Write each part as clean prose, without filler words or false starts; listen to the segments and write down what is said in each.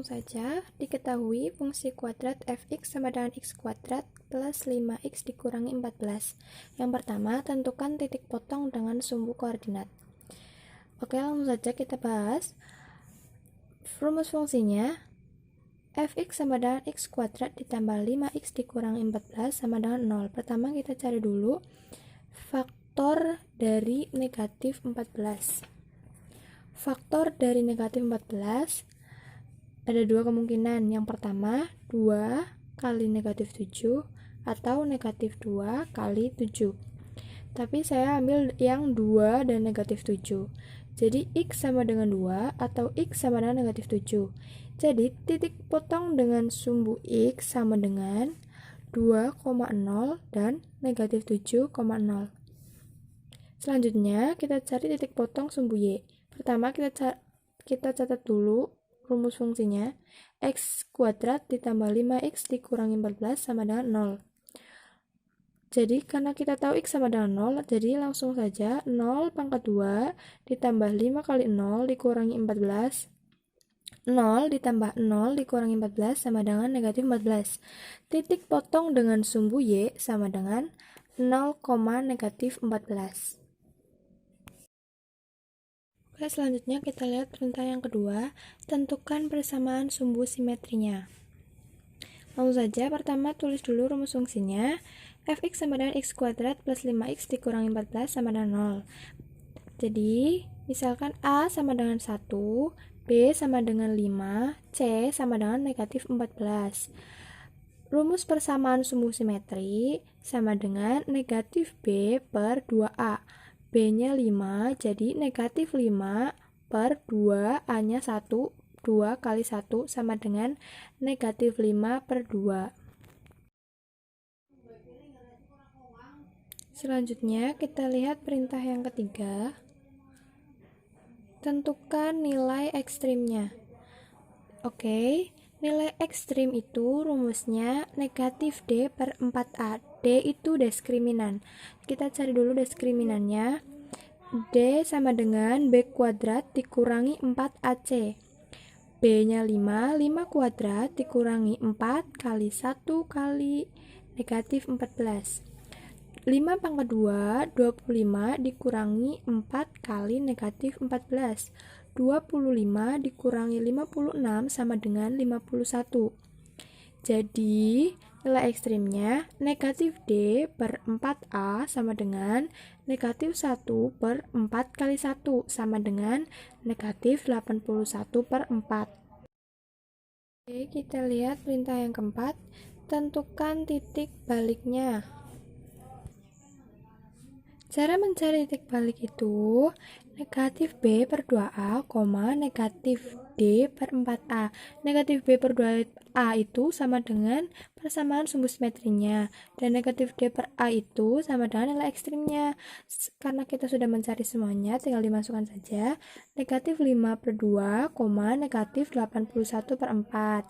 saja. Diketahui fungsi kuadrat fx sama dengan x kuadrat plus 5x dikurangi 14. Yang pertama, tentukan titik potong dengan sumbu koordinat. Oke, langsung saja kita bahas. Rumus fungsinya fx sama dengan x kuadrat ditambah 5x dikurangi 14 sama dengan 0. Pertama kita cari dulu faktor dari negatif 14. Faktor dari negatif 14 ada dua kemungkinan. Yang pertama, 2 kali negatif 7 atau negatif 2 kali 7. Tapi saya ambil yang 2 dan negatif 7. Jadi x sama dengan 2 atau x sama dengan negatif 7. Jadi titik potong dengan sumbu x sama dengan 2,0 dan negatif 7,0. Selanjutnya kita cari titik potong sumbu y. Pertama kita catat dulu rumus fungsinya. X kuadrat ditambah 5x dikurangi 14 sama dengan 0. Jadi karena kita tahu x sama dengan 0, jadi langsung saja 0 pangkat 2 ditambah 5 kali 0 dikurangi 14. 0 ditambah 0 dikurangi 14 sama dengan negatif 14. Titik potong dengan sumbu y sama dengan 0, negatif 14. Oke, selanjutnya kita lihat perintah yang kedua, tentukan persamaan sumbu simetrinya. Langsung saja, pertama tulis dulu rumus fungsinya, fx sama dengan x kuadrat plus 5x dikurangi 14 sama dengan 0. Jadi, misalkan a sama dengan 1, b sama dengan 5, c sama dengan negatif 14. Rumus persamaan sumbu simetri sama dengan negatif b per 2a. B-nya 5, jadi negatif 5 per 2, A-nya 1, 2 kali 1 sama dengan negatif 5 per 2. Selanjutnya kita lihat perintah yang ketiga. Tentukan nilai ekstrimnya. Oke, nilai ekstrim itu rumusnya negatif D per 4A. D itu diskriminan. Kita cari dulu diskriminannya. D sama dengan B kuadrat dikurangi 4AC. B-nya 5, 5 kuadrat dikurangi 4 kali 1 kali negatif 14. 5 pangkat 2, 25 dikurangi 4 kali negatif 14. 25 dikurangi 56 sama dengan 51. Jadi, nilai ekstrimnya negatif D per 4A sama dengan negatif 1 per 4 kali 1 sama dengan negatif 81 per 4. Oke, kita lihat perintah yang keempat. Tentukan titik baliknya. Cara mencari titik balik itu negatif B per 2A, negatif D per 4A. Negatif B per 2A itu sama dengan persamaan sumbu simetrinya. Dan negatif D per A itu sama dengan nilai ekstrimnya. Karena kita sudah mencari semuanya, tinggal dimasukkan saja. Negatif 5 per 2, negatif 81 per 4.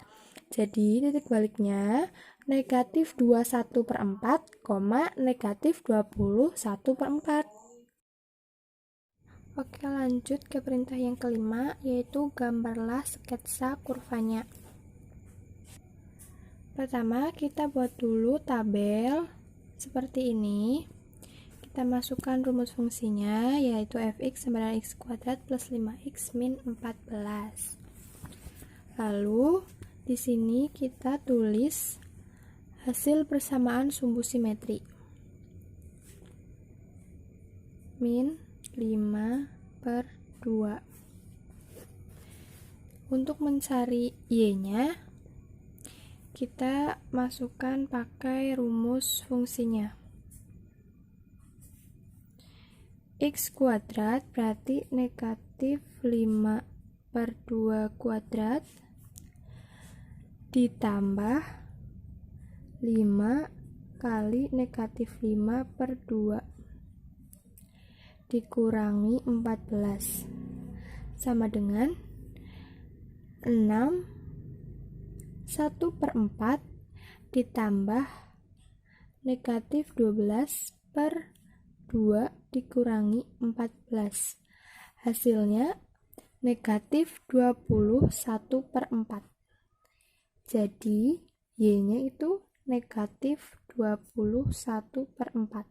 Jadi titik baliknya negatif 21 per 4, negatif 21 per 4. Oke, lanjut ke perintah yang kelima, yaitu gambarlah sketsa kurvanya. Pertama, kita buat dulu tabel seperti ini. Kita masukkan rumus fungsinya, yaitu fx sama dengan x kuadrat plus 5x min 14. Lalu, di sini kita tulis hasil persamaan sumbu simetri. Min 5 per 2. Untuk mencari y-nya, kita masukkan pakai rumus fungsinya. X kuadrat berarti negatif 5 per 2 kuadrat ditambah 5 kali negatif 5 per 2 dikurangi 14 sama dengan 6 1 per 4 ditambah negatif 12 per 2 dikurangi 14. Hasilnya negatif 21 per 4. Jadi Y-nya itu negatif 21/4.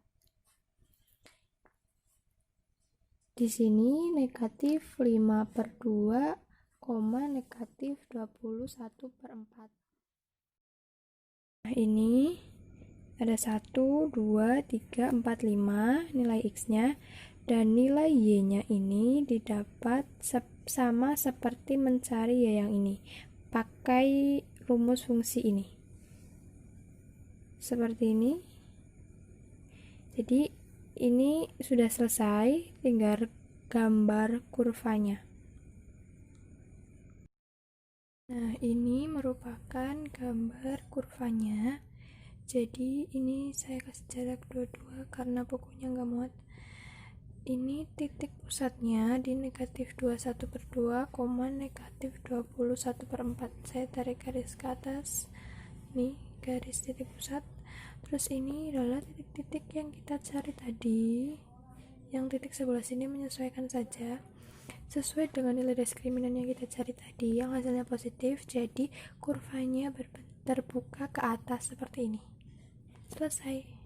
Di sini negatif 5/2, negatif 21/4. Nah, ini ada 1, 2, 3, 4, 5 nilai X-nya, dan nilai Y-nya ini didapat sama seperti mencari Y yang ini. Pakai rumus fungsi ini. Seperti ini. Jadi ini sudah selesai, tinggal gambar kurvanya. Nah, ini merupakan gambar kurvanya. Jadi ini saya kasih jarak 22 karena bukunya nggak muat. Ini titik pusatnya di negatif 21/2, negatif 21/4. Saya tarik garis ke atas. Nih, garis titik pusat. Terus ini adalah titik-titik yang kita cari tadi. Yang titik sebelah sini menyesuaikan saja sesuai dengan nilai diskriminan yang kita cari tadi, yang hasilnya positif. Jadi kurvanya terbuka ke atas seperti ini. Selesai.